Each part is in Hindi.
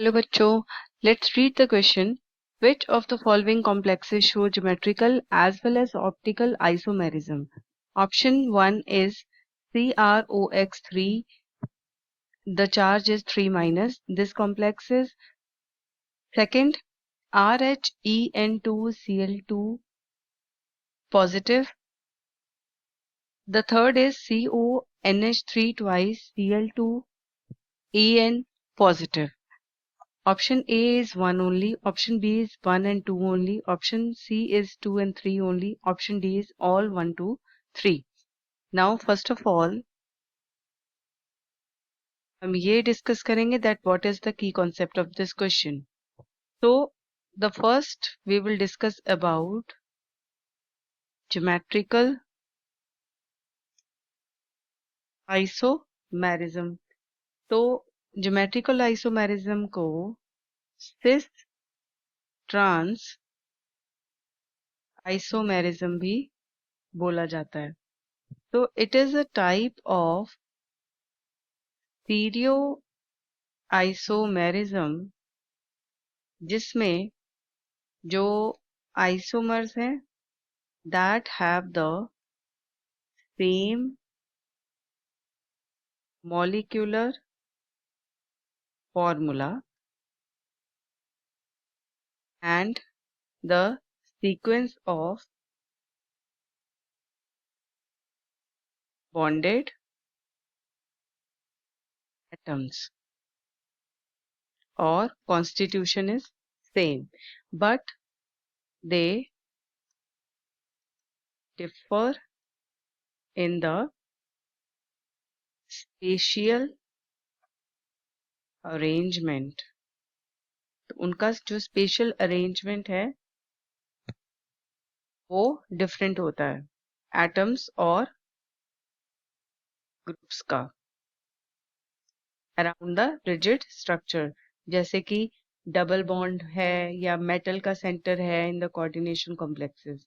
Hello bachcho, let's read the question. Which of the following complexes show geometrical as well as optical isomerism? Option 1 is CrOx3, the charge is 3 minus. This complex is second RHEN2Cl2 positive. The third is CONH3 twice Cl2 En positive. Option A is 1 only, option B is 1 and 2 only, option C is 2 and 3 only, option D is all 1, 2, 3. Now first of all हम ये डिस्कस करेंगे that what is the key concept of this question. So the first we will discuss about geometrical isomerism. तो geometrical isomerism को cis trans isomerism भी बोला जाता है. So it is a type of stereo isomerism जिसमें जो isomers हैं that have the same molecular formula and the sequence of bonded atoms or constitution is same, but they differ in the spatial arrangement. तो उनका जो spatial arrangement है वो different होता है atoms और groups का around the rigid structure, जैसे कि डबल बॉन्ड है या मेटल का सेंटर है इन द कोऑर्डिनेशन कॉम्प्लेक्सेस.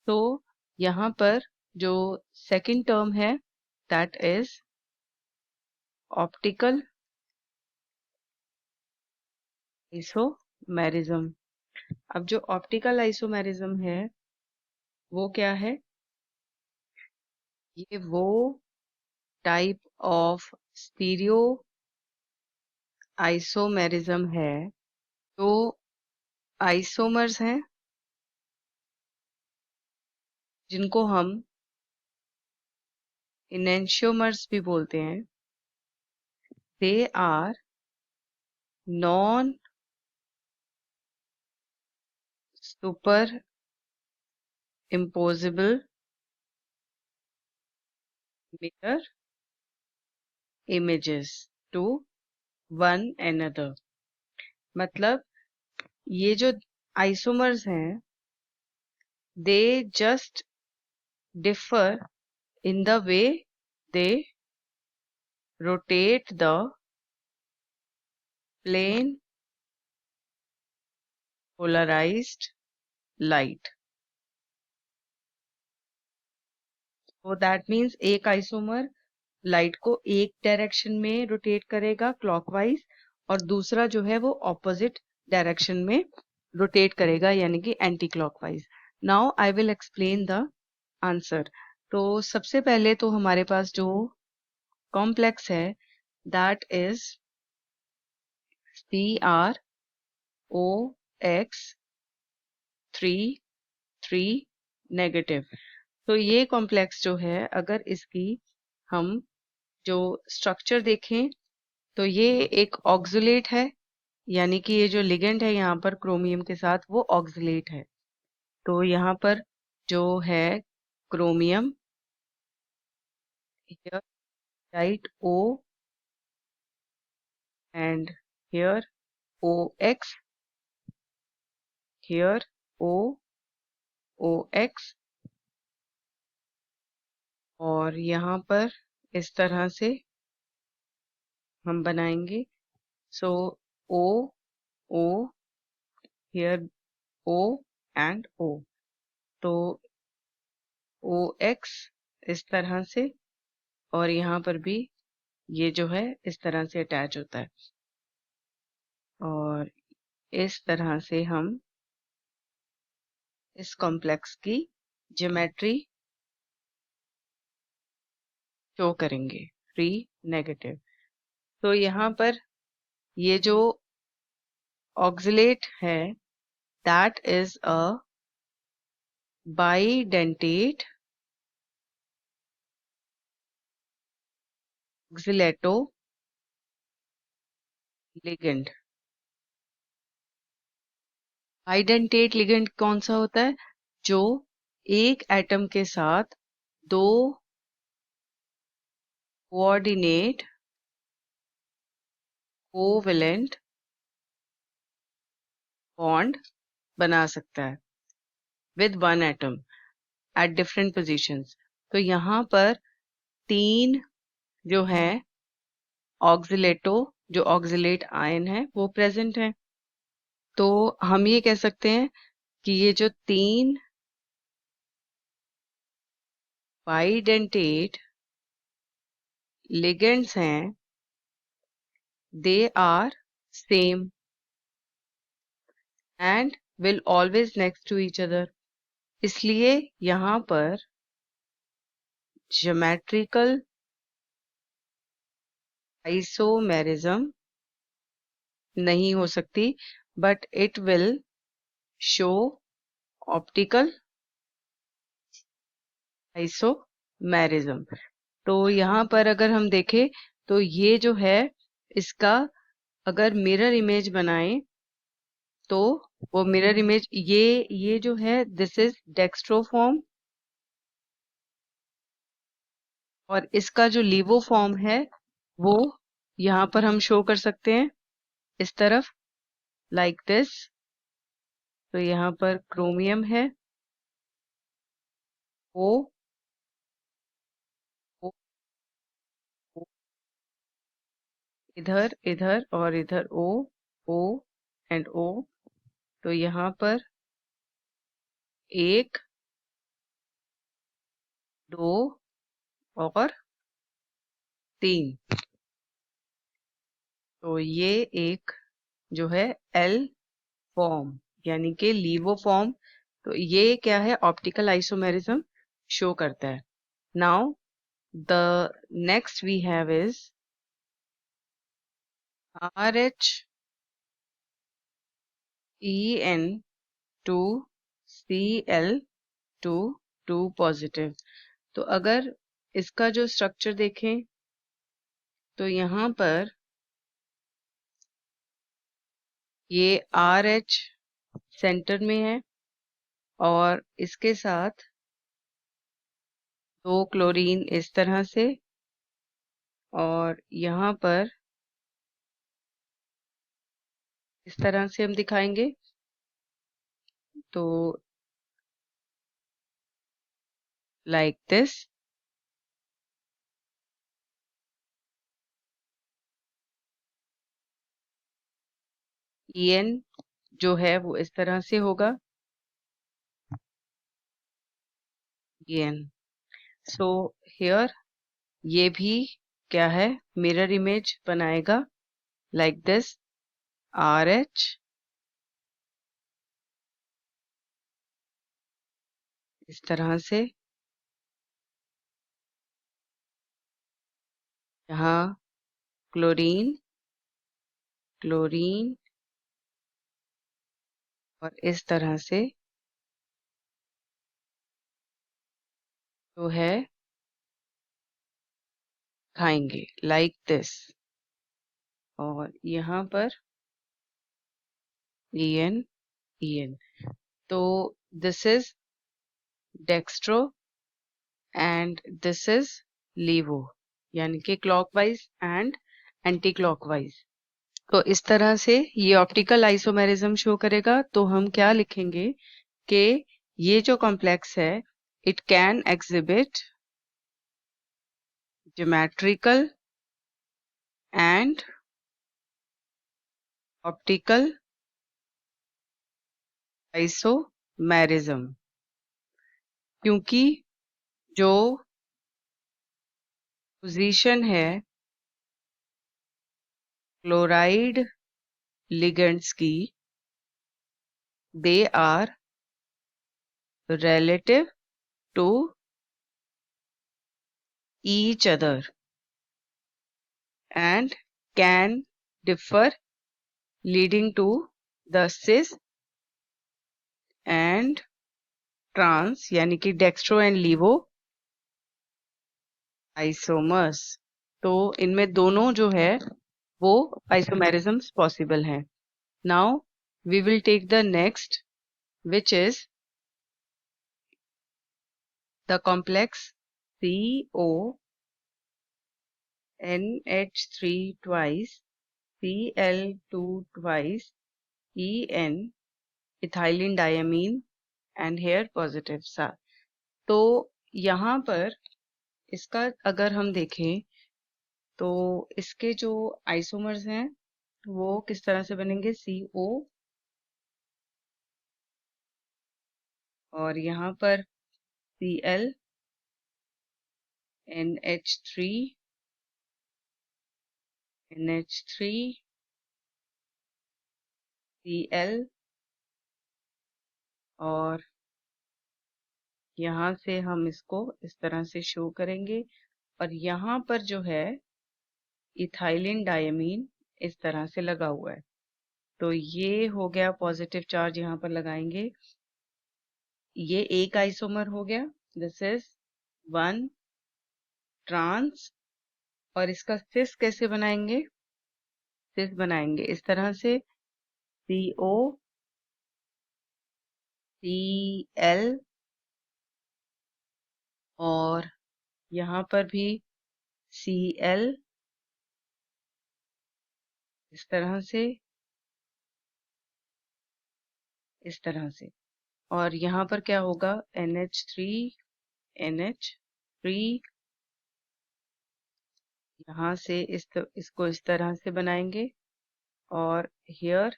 तो यहाँ पर जो सेकंड टर्म है दैट इज ऑप्टिकल आइसोमेरिज्म. अब जो ऑप्टिकल आइसोमेरिज्म है वो क्या है? ये वो टाइप ऑफ स्टीरियो आइसोमेरिज्म है जो आइसोमर्स हैं जिनको हम इनेंशियोमर्स भी बोलते हैं. They are non super imposable mirror images to one another. मतलब ये जो आइसोमर्स हैं they just differ in the way they rotate the plane polarized light. So that means एक आइसोमर लाइट को एक डायरेक्शन में रोटेट करेगा क्लॉकवाइज और दूसरा जो है वो ऑपोजिट डायरेक्शन में रोटेट करेगा यानी कि anti clockwise. Now I will explain the answer. तो सबसे पहले तो हमारे पास जो कॉम्प्लेक्स है दैट इज CrOx3 नेगेटिव. तो ये कॉम्प्लेक्स जो है अगर इसकी हम जो स्ट्रक्चर देखें तो ये एक ऑक्सुलेट है यानी कि ये जो लिगेंड है यहाँ पर क्रोमियम के साथ वो ऑक्सुलेट है. तो यहाँ पर जो है chromium here write O and here OX, here OX और यहाँ पर इस तरह से हम बनाएंगे. सो O O here O and O. तो OX इस तरह से और यहाँ पर भी ये जो है इस तरह से अटैच होता है. और इस तरह से हम इस कॉम्प्लेक्स की ज्योमेट्री शो करेंगे, फ्री नेगेटिव। तो यहाँ पर ये जो ऑक्सिलेट है that is a bidentate oxalato ligand. Bidentate ligand कौन सा होता है? जो एक एटम के साथ दो कोऑर्डिनेट कोवेलेंट बॉन्ड बना सकता है with one atom at different positions. तो यहाँ पर तीन जो है ऑक्सिलेटो, जो ऑक्सिलेट आयन है वो प्रेजेंट है। तो हम ये कह सकते हैं कि ये जो तीन बाइडेंटेट लिगेंड्स हैं they are same and will always next to each other. इसलिए यहाँ पर ज्योमेट्रिकल आइसोमेरिज्म नहीं हो सकती, but it will show optical isomerism. तो यहाँ पर अगर हम देखें तो ये जो है इसका अगर मिरर इमेज बनाएं तो वो मिरर इमेज ये जो है दिस इज डेक्स्ट्रोफॉर्म, और इसका जो लीवो फॉर्म है वो यहाँ पर हम शो कर सकते हैं इस तरफ लाइक दिस। तो यहाँ पर क्रोमियम है, ओ ओ, ओ इधर इधर और इधर ओ एंड ओ। तो यहाँ पर एक, दो और तीन। तो ये एक जो है एल फॉर्म यानी कि लीवो फॉर्म। तो ये क्या है? ऑप्टिकल आइसोमेरिज्म शो करता है। Now the next we have is RH EN 2 Cl 2 2 positive. तो अगर इसका जो स्ट्रक्चर देखें तो यहाँ पर ये RH सेंटर में है और इसके साथ दो क्लोरीन इस तरह से, और यहाँ पर इस तरह से हम दिखाएंगे। तो लाइक दिस। EN जो है वो इस तरह से होगा, EN। सो हियर ये भी क्या है? मिरर इमेज बनाएगा लाइक दिस, RH इस तरह से, यहाँ क्लोरीन क्लोरीन और इस तरह से जो है खाएंगे लाइक दिस। और यहाँ पर EN EN। तो this is dextro and this is laevo, यानी कि क्लॉकवाइज एंड एंटी क्लॉकवाइज। तो इस तरह से ये ऑप्टिकल आइसोमेरिज्म शो करेगा। तो हम क्या लिखेंगे कि ये जो कॉम्प्लेक्स है it can exhibit geometrical and optical isomerism, क्योंकि जो पोजीशन है क्लोराइड ligands की they are relative to each other and can differ, leading to the cis and trans यानी कि डेक्स्ट्रो एंड लीवो आइसोमर्स। तो इनमें दोनों जो है वो आइसोमेरिज्म्स पॉसिबल हैं। Now we will take the next which is the complex CONH3 twice Cl2 twice En ethylene diamine and here positives are। तो यहाँ पर इसका अगर हम देखें तो इसके जो आइसोमर्स हैं वो किस तरह से बनेंगे, CO और यहाँ पर Cl NH3 NH3 Cl और यहाँ से हम इसको इस तरह से शो करेंगे और यहाँ पर जो है इथाइलिन डायमीन इस तरह से लगा हुआ है। तो ये हो गया पॉजिटिव चार्ज, यहाँ पर लगाएंगे। ये एक आइसोमर हो गया, दिस इज 1 ट्रांस। और इसका सिस कैसे बनाएंगे, सिस बनाएंगे इस तरह से CO Cl और यहाँ पर भी Cl इस तरह से, इस तरह से। और यहाँ पर क्या होगा, NH3 NH3 यहाँ से इसको इस तरह से बनाएंगे और here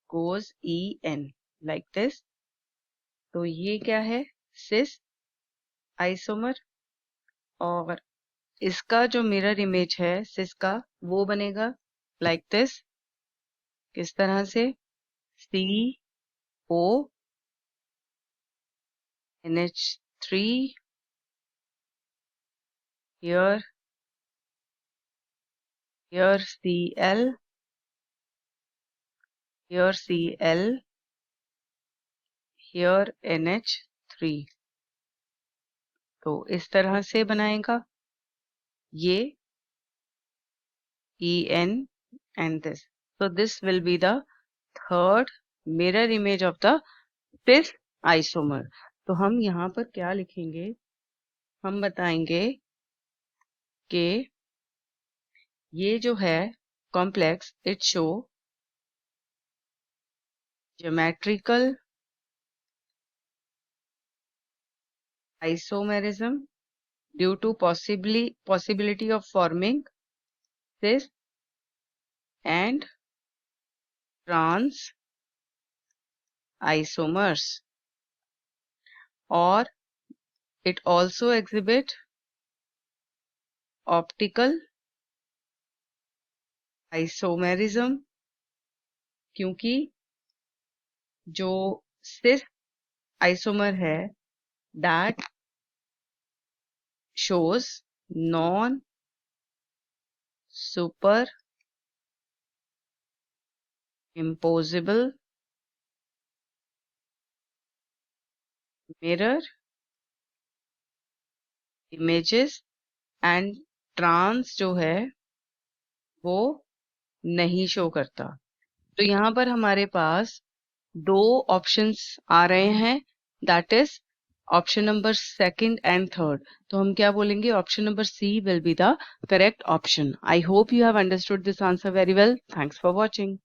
goes En like this। तो ये क्या है, सिस आइसोमर और इसका जो मिरर इमेज है सिस का वो बनेगा like this, किस तरह से CO NH3 here Cl here Cl here NH3। तो इस तरह से बनाएगा ये En and this। So this will be the third mirror image of the cis isomer। तो हम यहाँ पर क्या लिखेंगे, हम बताएंगे कि ये जो है complex it show geometrical isomerism due to possibility of forming cis and trans isomers, or it also exhibit optical isomerism क्योंकि जो cis isomer है that shows non superimposable mirror images and trans जो है वो नहीं शो करता। तो यहाँ पर हमारे पास दो ऑप्शंस आ रहे हैं, that is option number second and third. तो हम क्या बोलेंगे, option number C will be the correct option. I hope you have understood this answer very well. Thanks for watching.